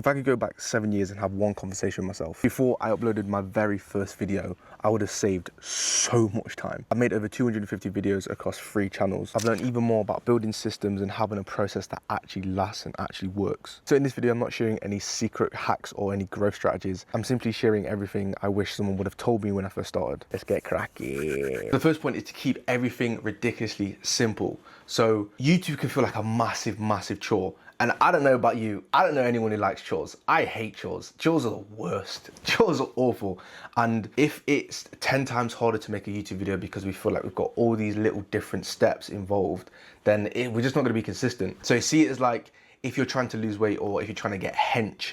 If I could go back 7 years and have one conversation with myself, before I uploaded my very first video, I would have saved so much time. I've made over 250 videos across 3 channels. I've learned even more about building systems and having a process that actually lasts and actually works. So in this video, I'm not sharing any secret hacks or any growth strategies. I'm simply sharing everything I wish someone would have told me when I first started. Let's get cracking. The first point is to keep everything ridiculously simple. So YouTube can feel like a massive chore. And I don't know about you, I don't know anyone who likes chores. I hate chores. Chores are the worst. Chores are awful. And if it's 10 times harder to make a YouTube video because we feel like we've got all these little different steps involved, then we're just not gonna be consistent. So you see it as like, if you're trying to lose weight or if you're trying to get hench,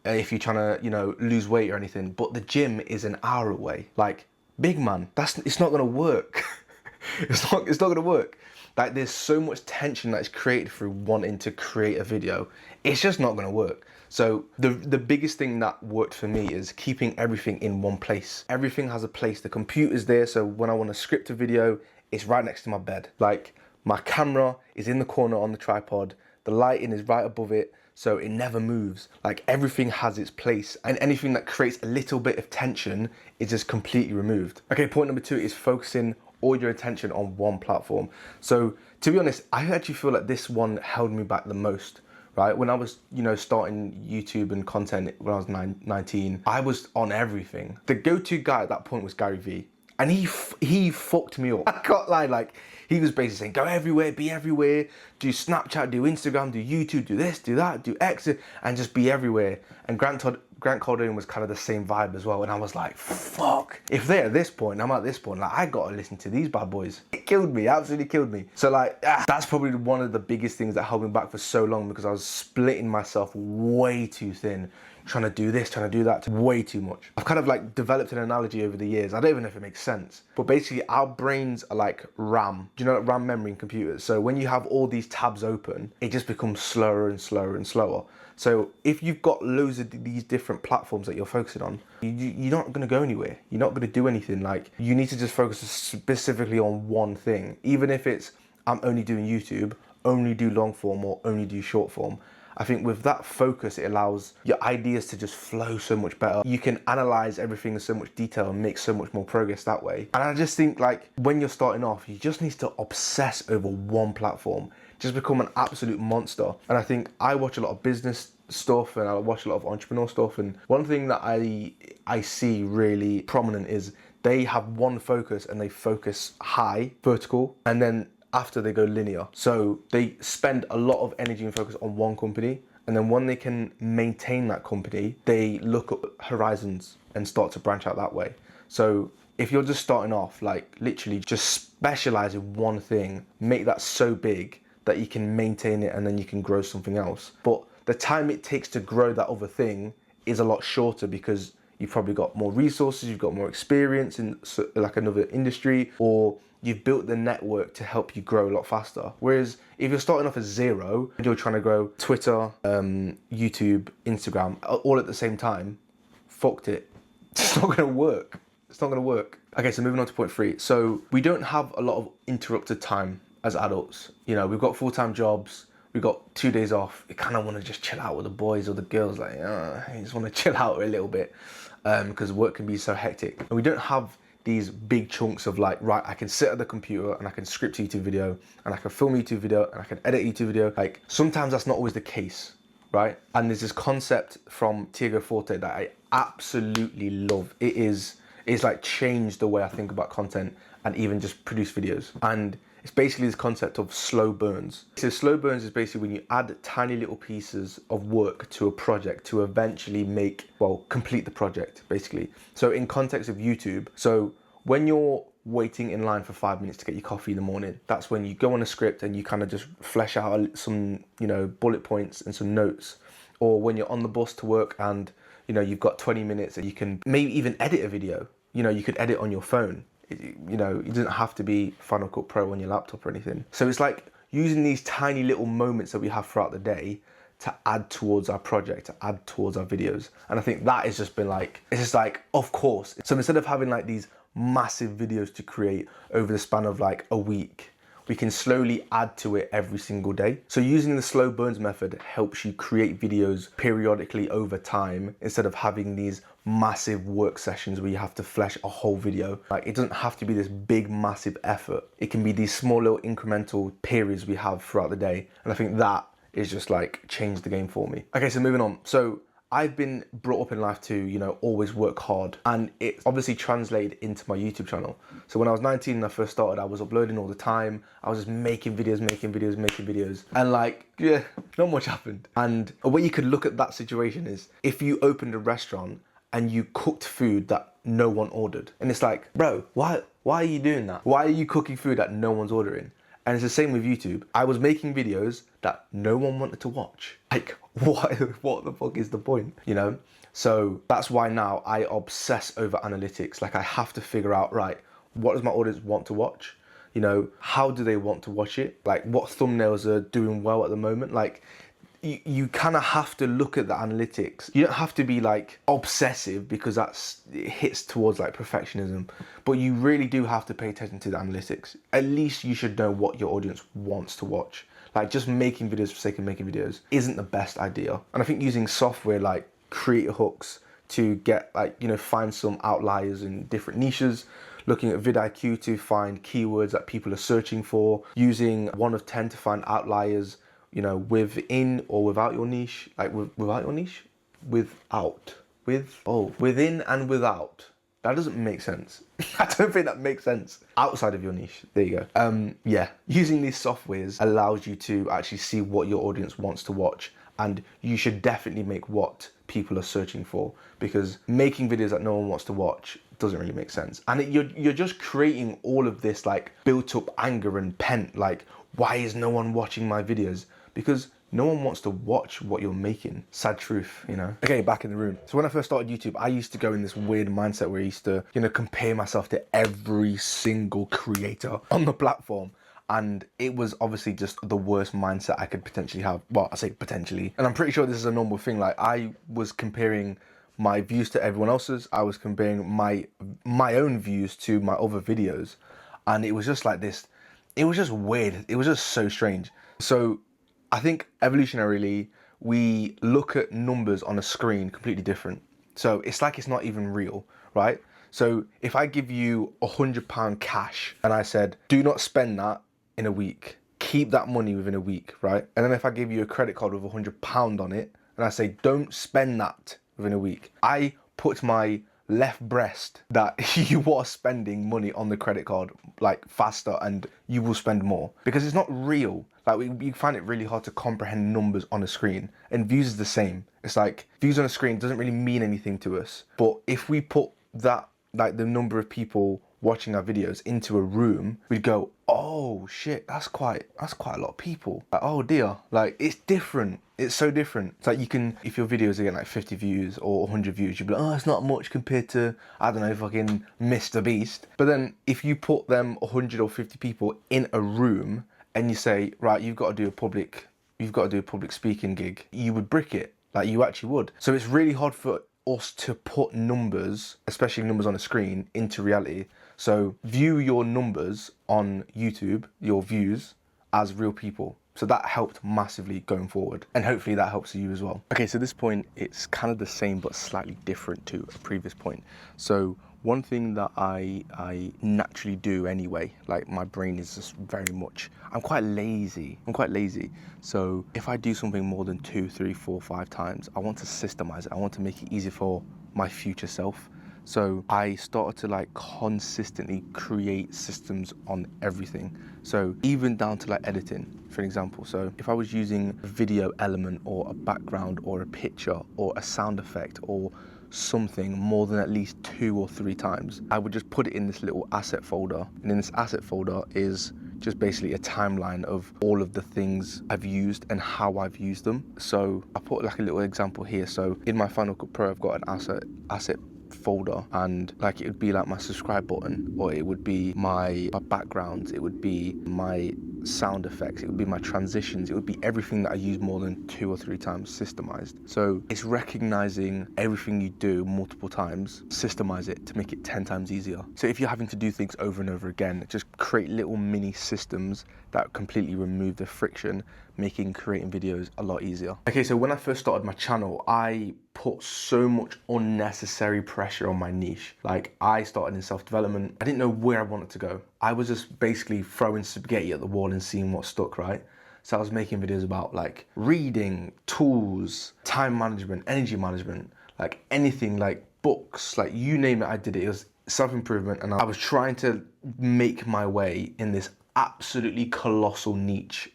if you're trying to, lose weight or anything, but the gym is an hour away. Like, big man, it's not gonna work. It's not gonna work. Like, there's so much tension that is created through wanting to create a video. It's just not gonna work. So the biggest thing that worked for me is keeping everything in one place. Everything has a place. The computer's there, so when I want to script a video, it's right next to my bed. Like, my camera is in the corner on the tripod. The lighting is right above it, so it never moves. Like, everything has its place, and anything that creates a little bit of tension is just completely removed. Okay, point number 2 is focusing all your attention on one platform. So to be honest, I actually feel like this one held me back the most, right? When I was, starting YouTube and content when I was 19, I was on everything. The go-to guy at that point was Gary Vee. And he fucked me up. I can't lie, like, he was basically saying, go everywhere, be everywhere, do Snapchat, do Instagram, do YouTube, do this, do that, do X, and just be everywhere. And Grant Cardone was kind of the same vibe as well. And I was like, fuck, if they're at this point, I'm at this point, like, I gotta listen to these bad boys. It killed me, absolutely killed me. So like, that's probably one of the biggest things that held me back for so long, because I was splitting myself way too thin, trying to do this, trying to do that, way too much. I've kind of like developed an analogy over the years. I don't even know if it makes sense, but basically our brains are like RAM. Do you know, like RAM memory in computers? So when you have all these tabs open, it just becomes slower and slower and slower. So if you've got loads of these different platforms that you're focusing on, you're not gonna go anywhere. You're not gonna do anything. Like, you need to just focus specifically on one thing. Even if it's, I'm only doing YouTube, only do long form or only do short form. I think with that focus, it allows your ideas to just flow so much better. You can analyze everything in so much detail and make so much more progress that way. And I just think, like, when you're starting off, you just need to obsess over one platform. Just become an absolute monster. And I think I watch a lot of business stuff and I watch a lot of entrepreneur stuff. And one thing that I see really prominent is they have one focus and they focus high, vertical, and then after they go linear. So they spend a lot of energy and focus on one company, and then when they can maintain that company, they look up horizons and start to branch out that way. So if you're just starting off, like, literally just specialize in one thing, make that so big that you can maintain it and then you can grow something else. But the time it takes to grow that other thing is a lot shorter, because you've probably got more resources, you've got more experience in like another industry, or you've built the network to help you grow a lot faster. Whereas if you're starting off as 0 and you're trying to grow Twitter, YouTube, Instagram, all at the same time, fucked it. It's not gonna work. It's not gonna work. Okay, so moving on to point 3. So we don't have a lot of interrupted time as adults. We've got full-time jobs, we've got 2 days off. You kind of want to just chill out with the boys or the girls, like, you just want to chill out a little bit, because work can be so hectic. And we don't have these big chunks of like, right, I can sit at the computer and I can script a YouTube video and I can film a YouTube video and I can edit a YouTube video. Like, sometimes that's not always the case, right? And there's this concept from Tiago Forte that I absolutely love. It's like changed the way I think about content and even just produce videos. And it's basically this concept of slow burns. So slow burns is basically when you add tiny little pieces of work to a project to eventually complete the project, basically. So in context of YouTube, so when you're waiting in line for 5 minutes to get your coffee in the morning, that's when you go on a script and you kind of just flesh out some, bullet points and some notes. Or when you're on the bus to work and, you've got 20 minutes and you can maybe even edit a video. You could edit on your phone. It doesn't have to be Final Cut Pro on your laptop or anything. So it's like using these tiny little moments that we have throughout the day to add towards our project, to add towards our videos. And I think that has just been like, it's just like, of course. So instead of having like these massive videos to create over the span of like a week we can slowly add to it every single day. So using the slow burns method helps you create videos periodically over time instead of having these massive work sessions where you have to flesh a whole video. Like, it doesn't have to be this big massive effort. It can be these small little incremental periods we have throughout the day. And I think that is just like changed the game for me. Okay, so moving on. So I've been brought up in life to, you know, always work hard, and it obviously translated into my YouTube channel. So when I was 19 and I first started, I was uploading all the time. I was just making videos. And like, yeah, not much happened. And a way you could look at that situation is if you opened a restaurant and you cooked food that no one ordered. And it's like, bro, why are you doing that? Why are you cooking food that no one's ordering? And it's the same with YouTube. I was making videos that no one wanted to watch. Like, what the fuck is the point, you know? So that's why now I obsess over analytics. Like, I have to figure out, right, what does my audience want to watch? You know, how do they want to watch it? Like, what thumbnails are doing well at the moment? Like, you kind of have to look at the analytics. You don't have to be like obsessive, because it hits towards like perfectionism, but you really do have to pay attention to the analytics. At least you should know what your audience wants to watch. Like, just making videos for the sake of making videos isn't the best idea. And I think using software like Creator Hooks to get, like, you know, find some outliers in different niches, looking at vidIQ to find keywords that people are searching for, using 1 of 10 to find outliers, you know, within or without your niche, like without your niche, within and without. That doesn't make sense. I don't think that makes sense. Outside of your niche, there you go. Yeah, using these softwares allows you to actually see what your audience wants to watch, and you should definitely make what people are searching for, because making videos that no one wants to watch doesn't really make sense. And you're just creating all of this like built up anger and pent, like, why is no one watching my videos? Because no one wants to watch what you're making. Sad truth, you know? Okay, back in the room. So when I first started YouTube, I used to go in this weird mindset where I used to, you know, compare myself to every single creator on the platform. And it was obviously just the worst mindset I could potentially have. Well, I say potentially. And I'm pretty sure this is a normal thing. Like, I was comparing my views to everyone else's. I was comparing my own views to my other videos. And it was just like this. It was just weird. It was just so strange. So I think evolutionarily, we look at numbers on a screen completely different. So it's like it's not even real, right? So if I give you £100 cash and I said, do not spend that in a week, keep that money within a week, right? And then if I give you a credit card with £100 on it and I say, don't spend that within a week, I put my left breast that you are spending money on the credit card like faster, and you will spend more, because it's not real. Like, you find it really hard to comprehend numbers on a screen, and views is the same. It's like views on a screen doesn't really mean anything to us, but if we put that, like the number of people watching our videos, into a room, we'd go, oh shit, that's quite a lot of people. Like, oh dear, like, it's different. It's so different. It's like, you can, if your videos are getting like 50 views or 100 views, you'd be like, oh, it's not much compared to, I don't know, fucking Mr. Beast. But then if you put them 100 or 50 people in a room and you say, right, you've got to do a public speaking gig, you would brick it. Like, you actually would. So it's really hard for us to put numbers, especially numbers on a screen, into reality. So view your numbers on YouTube, your views, as real people. So that helped massively going forward, and hopefully that helps you as well. Okay, so this point, it's kind of the same but slightly different to a previous point. So one thing that I naturally do anyway, like, my brain is just very much, I'm quite lazy. So if I do something more than 2, 3, 4, 5 times, I want to systemize it. I want to make it easier for my future self. So I started to like consistently create systems on everything. So even down to like editing, for example. So if I was using a video element or a background or a picture or a sound effect or something more than at least 2 or 3 times, I would just put it in this little asset folder. And in this asset folder is just basically a timeline of all of the things I've used and how I've used them. So I put like a little example here. So in my Final Cut Pro, I've got an asset folder, and like it would be like my subscribe button, or it would be my backgrounds, it would be my sound effects, it would be my transitions, it would be everything that I use more than 2 or 3 times systemized. So it's recognizing everything you do multiple times, systemize it to make it 10 times easier. So if you're having to do things over and over again, just create little mini systems that completely remove the friction, making creating videos a lot easier. Okay, so when I first started my channel, I put so much unnecessary pressure on my niche. Like, I started in self-development. I didn't know where I wanted to go. I was just basically throwing spaghetti at the wall and seeing what stuck, right? So I was making videos about like reading, tools, time management, energy management, like anything, like books, like you name it, I did it. It was self-improvement, and I was trying to make my way in this absolutely colossal niche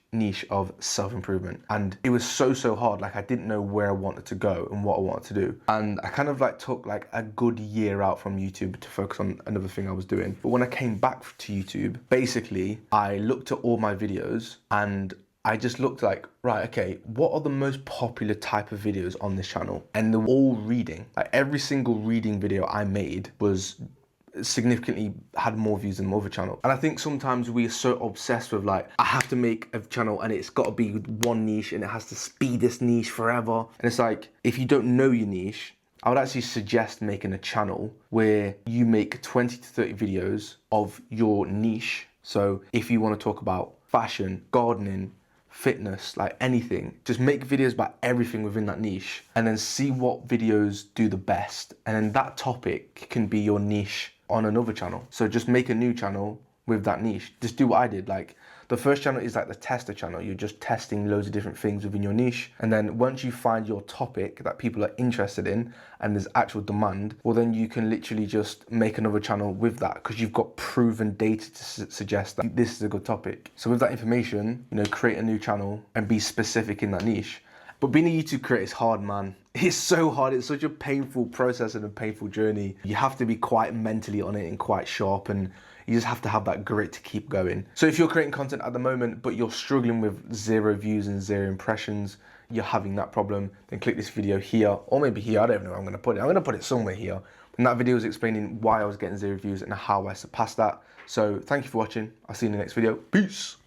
of self-improvement, and it was so hard. Like, I didn't know where I wanted to go and what I wanted to do, and I kind of like took like a good year out from YouTube to focus on another thing I was doing. But when I came back to YouTube, basically I looked at all my videos and I just looked like, right, okay, what are the most popular type of videos on this channel? And they're all reading. Like, every single reading video I made was significantly had more views than my other channel. And I think sometimes we are so obsessed with like, I have to make a channel and it's got to be one niche and it has to be this niche forever. And it's like, if you don't know your niche, I would actually suggest making a channel where you make 20 to 30 videos of your niche. So if you want to talk about fashion, gardening, fitness, like anything, just make videos about everything within that niche and then see what videos do the best. And then that topic can be your niche on another channel. So just make a new channel with that niche. Just do what I did. Like, the first channel is like the tester channel. You're just testing loads of different things within your niche. And then once you find your topic that people are interested in and there's actual demand, well, then you can literally just make another channel with that, because you've got proven data to suggest that this is a good topic. So with that information, you know, create a new channel and be specific in that niche. But being a YouTube creator is hard, man. It's so hard. It's such a painful process and a painful journey. You have to be quite mentally on it and quite sharp, and you just have to have that grit to keep going. So if you're creating content at the moment, but you're struggling with 0 views and 0 impressions, you're having that problem, then click this video here, or maybe here, I don't know where I'm gonna put it. I'm gonna put it somewhere here. And that video is explaining why I was getting 0 views and how I surpassed that. So thank you for watching. I'll see you in the next video. Peace.